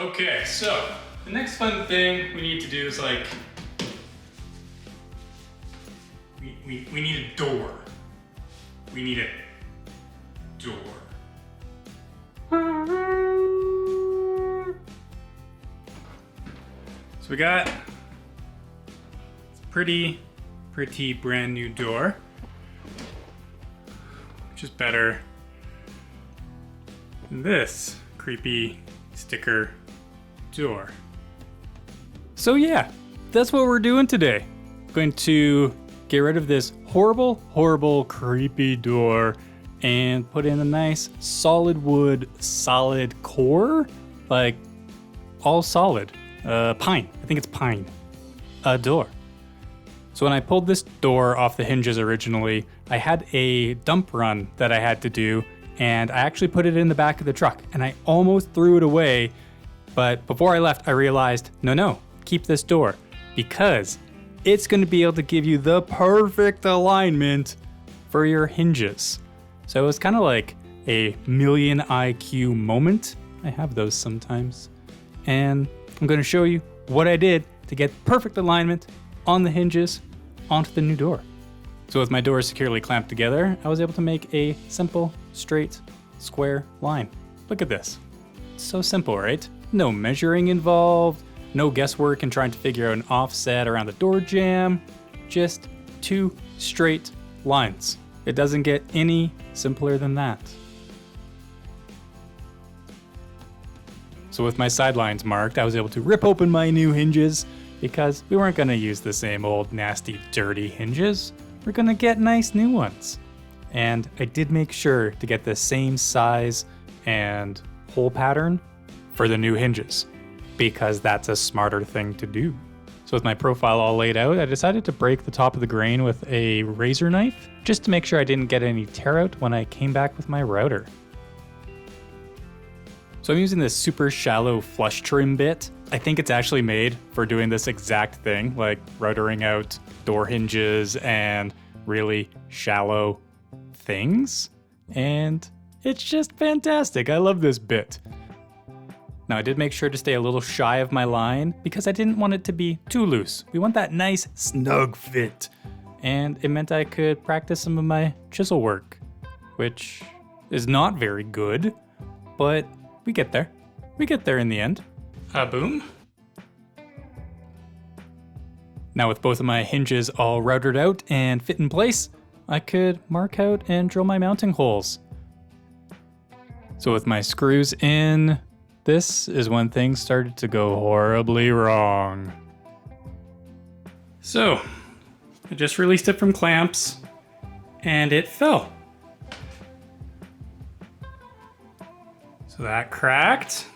Okay, so the next fun thing we need to do is like, we need a door. We need a door. So we got a pretty brand new door, which is better than this creepy sticker door. So yeah, that's what we're doing today. Going to get rid of this horrible, creepy door and put in a nice solid wood, solid core, like all solid. Pine, I think it's pine, door. So when I pulled this door off the hinges originally, I had a dump run that I had to do, and I actually put it in the back of the truck, and I almost threw it away, but before I left, I realized, no, keep this door, because it's gonna be able to give you the perfect alignment for your hinges. So it was kind of like a million IQ moment. I have those sometimes. And I'm gonna show you what I did to get perfect alignment on the hinges onto the new door. So with my doors securely clamped together, I was able to make a simple, straight, square line. Look at this. It's so simple, right? No measuring involved, no guesswork in trying to figure out an offset around the door jamb, just two straight lines. It doesn't get any simpler than that. So with my sidelines marked, I was able to rip open my new hinges because we weren't gonna use the same old nasty, dirty hinges. We're gonna get nice new ones. And I did make sure to get the same size and hole pattern for the new hinges because that's a smarter thing to do. So with my profile all laid out, I decided to break the top of the grain with a razor knife just to make sure I didn't get any tear out when I came back with my router. So I'm using this super shallow flush trim bit. I think it's actually made for doing this exact thing, like routering out door hinges and really shallow things. And it's just fantastic. I love this bit. Now I did make sure to stay a little shy of my line because I didn't want it to be too loose. We want that nice snug fit. And it meant I could practice some of my chisel work, which is not very good, but we get there. We get there in the end. Boom. Now with both of my hinges all routed out and fit in place, I could mark out and drill my mounting holes. So with my screws in, this is when things started to go horribly wrong. So, I just released it from clamps, and it fell. So that cracked.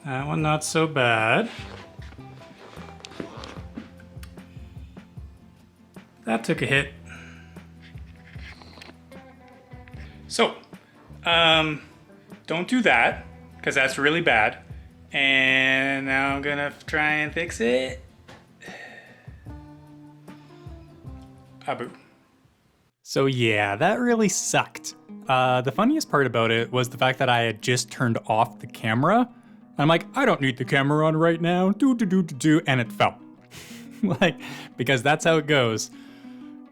That one not so bad. That took a hit. So, don't do that, because that's really bad. And now I'm gonna try and fix it. Boo. So yeah, that really sucked. The funniest part about it was the fact that I had just turned off the camera. I'm like, I don't need the camera on right now, and it fell. Like, because that's how it goes.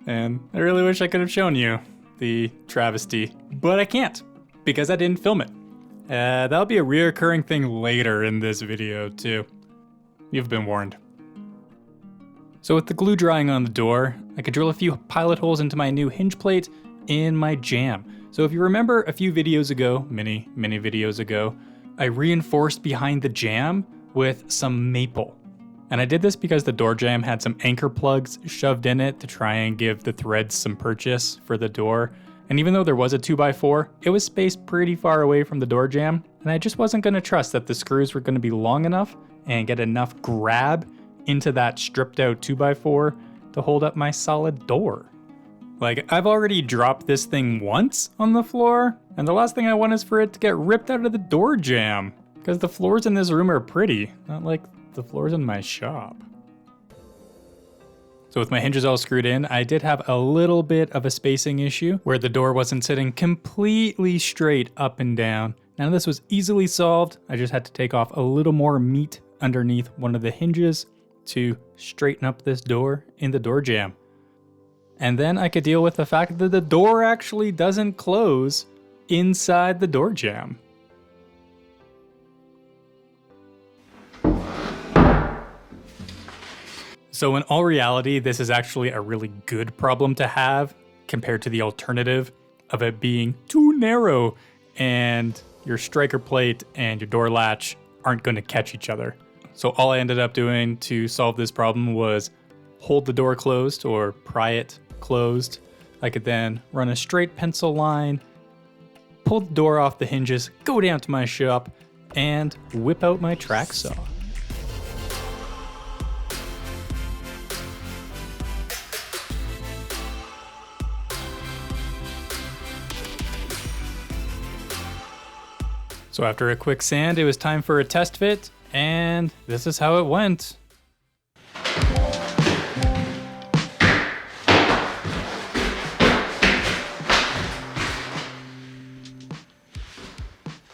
And I really wish I could have shown you the travesty, but I can't, because I didn't film it. That'll be a reoccurring thing later in this video too. You've been warned. So with the glue drying on the door, I could drill a few pilot holes into my new hinge plate in my jamb. So if you remember a few videos ago, many videos ago, I reinforced behind the jamb with some maple. And I did this because the door jamb had some anchor plugs shoved in it to try and give the threads some purchase for the door. And even though there was a 2x4, it was spaced pretty far away from the door jamb, and I just wasn't gonna trust that the screws were gonna be long enough and get enough grab into that stripped out 2x4 to hold up my solid door. Like, I've already dropped this thing once on the floor, and the last thing I want is for it to get ripped out of the door jamb, because the floors in this room are pretty, not like the floors in my shop. So So with my hinges all screwed in, I did have a little bit of a spacing issue where the door wasn't sitting completely straight up and down. Now this was easily solved. I just had to take off a little more meat underneath one of the hinges to straighten up this door in the door jamb. And then I could deal with the fact that the door actually doesn't close inside the door jamb. So in all reality, this is actually a really good problem to have compared to the alternative of it being too narrow and your striker plate and your door latch aren't going to catch each other. So all I ended up doing to solve this problem was hold the door closed or pry it closed. I could then run a straight pencil line, pull the door off the hinges, go down to my shop, and whip out my track saw. So after a quick sand, it was time for a test fit, and this is how it went.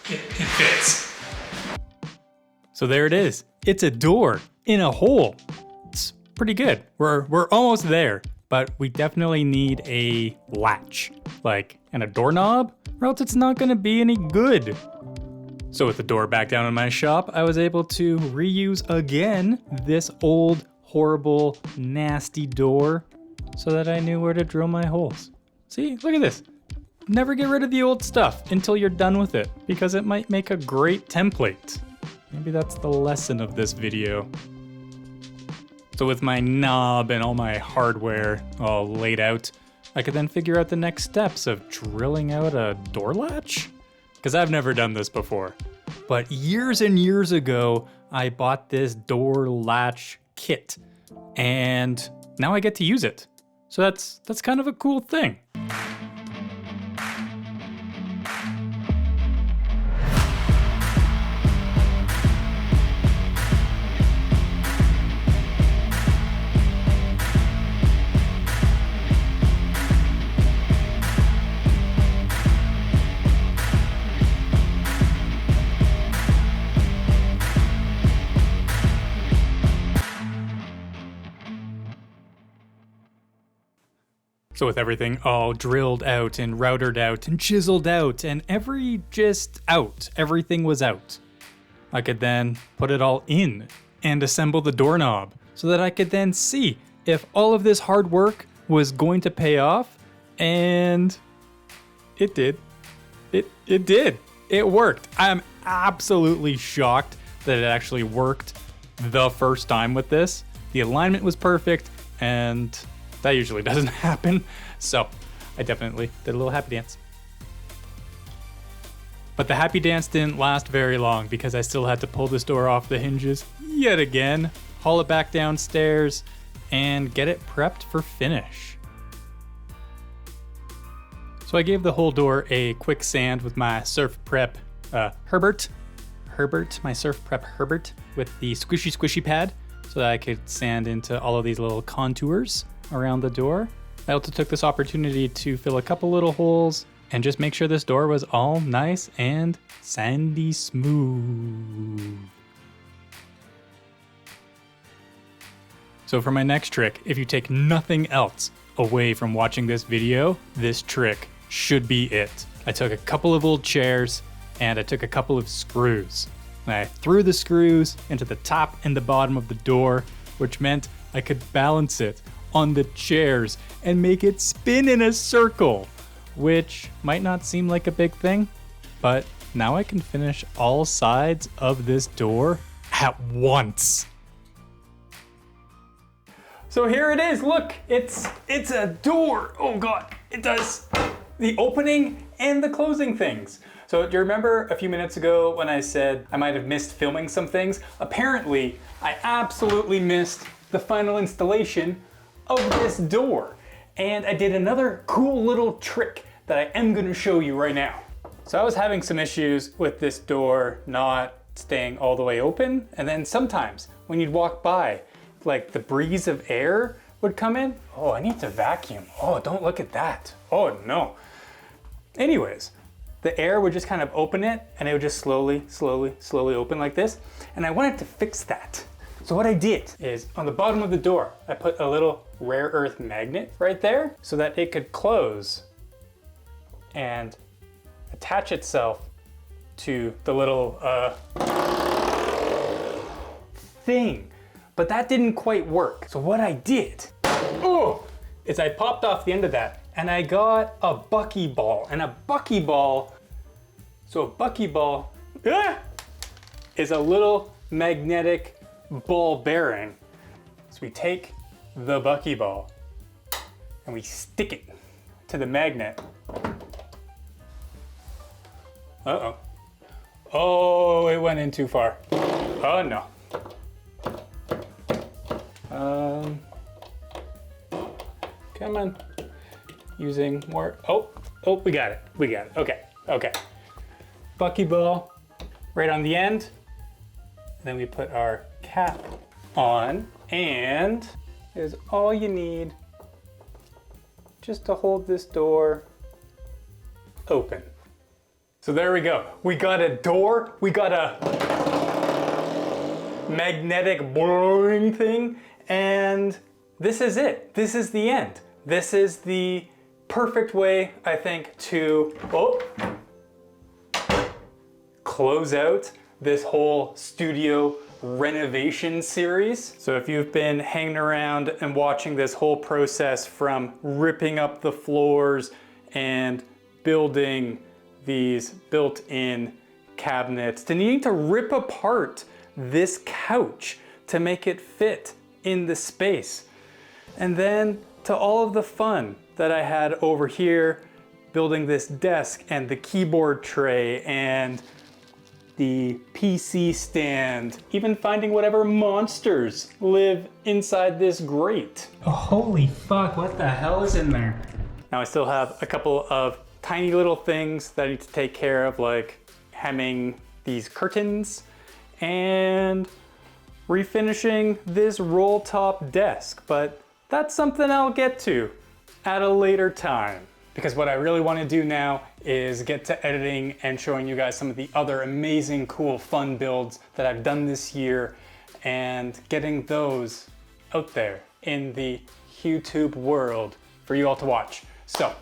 It fits. So there it is. It's a door in a hole. It's pretty good. We're almost there, but we definitely need a latch, and a doorknob, or else it's not gonna be any good. So with the door back down in my shop, I was able to reuse again this old, horrible, nasty door so that I knew where to drill my holes. See, look at this. Never get rid of the old stuff until you're done with it, because it might make a great template. Maybe that's the lesson of this video. So with my knob and all my hardware all laid out, I could then figure out the next steps of drilling out a door latch? Because I've never done this before. But years and years ago, I bought this door latch kit, and now I get to use it. So that's kind of a cool thing. So with everything all drilled out and routed out and chiseled out and everything was out, I could then put it all in and assemble the doorknob so that I could then see if all of this hard work was going to pay off, and it did. It did. It worked. I'm absolutely shocked that it actually worked the first time with this. The alignment was perfect, and that usually doesn't happen, so I definitely did a little happy dance. But the happy dance didn't last very long because I still had to pull this door off the hinges yet again, haul it back downstairs, and get it prepped for finish. So I gave the whole door a quick sand with my Surf Prep Herbert, my Surf Prep Herbert with the squishy pad so that I could sand into all of these little contours around the door. I also took this opportunity to fill a couple little holes and just make sure this door was all nice and sandy smooth. So for my next trick, if you take nothing else away from watching this video, this trick should be it. I took a couple of old chairs and I took a couple of screws. And I threw the screws into the top and the bottom of the door, which meant I could balance it on the chairs and make it spin in a circle, which might not seem like a big thing, but now I can finish all sides of this door at once. So here it is, look, it's a door. Oh God, it does the opening and the closing things. So do you remember a few minutes ago when I said I might have missed filming some things? Apparently, I absolutely missed the final installation of this door. And I did another cool little trick that I am gonna show you right now. So I was having some issues with this door not staying all the way open, and then sometimes when you'd walk by, the breeze of air would come in. Oh, I need to vacuum. Oh, don't look at that. Oh no. Anyways, the air would just kind of open it and it would just slowly open like this. And I wanted to fix that. So what I did is on the bottom of the door, I put a little rare earth magnet right there so that it could close and attach itself to the little thing. But that didn't quite work. So what I did is I popped off the end of that and I got a buckyball. And a buckyball, is a little magnetic ball bearing. So we take the buckyball and we stick it to the magnet. Uh-oh. Oh, it went in too far. Oh no. Come on. Using more, oh, we got it. Okay. Buckyball right on the end. Then we put our cap on, and is all you need just to hold this door open. So there we go. We got a door, we got a magnetic blowing thing, and this is it. This is the end. This is the perfect way, I think, to close out this whole studio renovation series. So if you've been hanging around and watching this whole process from ripping up the floors and building these built-in cabinets to needing to rip apart this couch to make it fit in the space, and then to all of the fun that I had over here building this desk and the keyboard tray and the PC stand, even finding whatever monsters live inside this grate. Oh, holy fuck, what the hell is in there? Now I still have a couple of tiny little things that I need to take care of, like hemming these curtains and refinishing this roll top desk, but that's something I'll get to at a later time. Because what I really want to do now is get to editing and showing you guys some of the other amazing, cool, fun builds that I've done this year and getting those out there in the YouTube world for you all to watch. So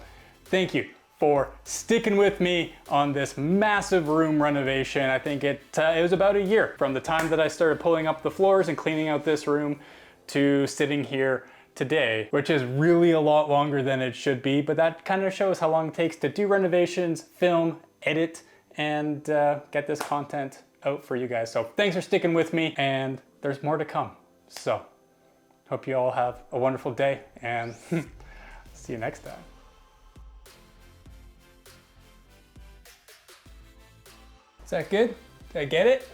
thank you for sticking with me on this massive room renovation. I think it was about a year from the time that I started pulling up the floors and cleaning out this room to sitting here today, which is really a lot longer than it should be, but that kind of shows how long it takes to do renovations, film, edit, and get this content out for you guys. So thanks for sticking with me, and there's more to come. So hope you all have a wonderful day, and see you next time. Is that good? Did I get it?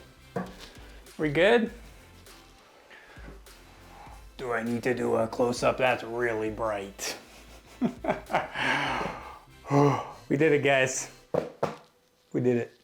We good? Do I need to do a close-up? That's really bright. We did it, guys. We did it.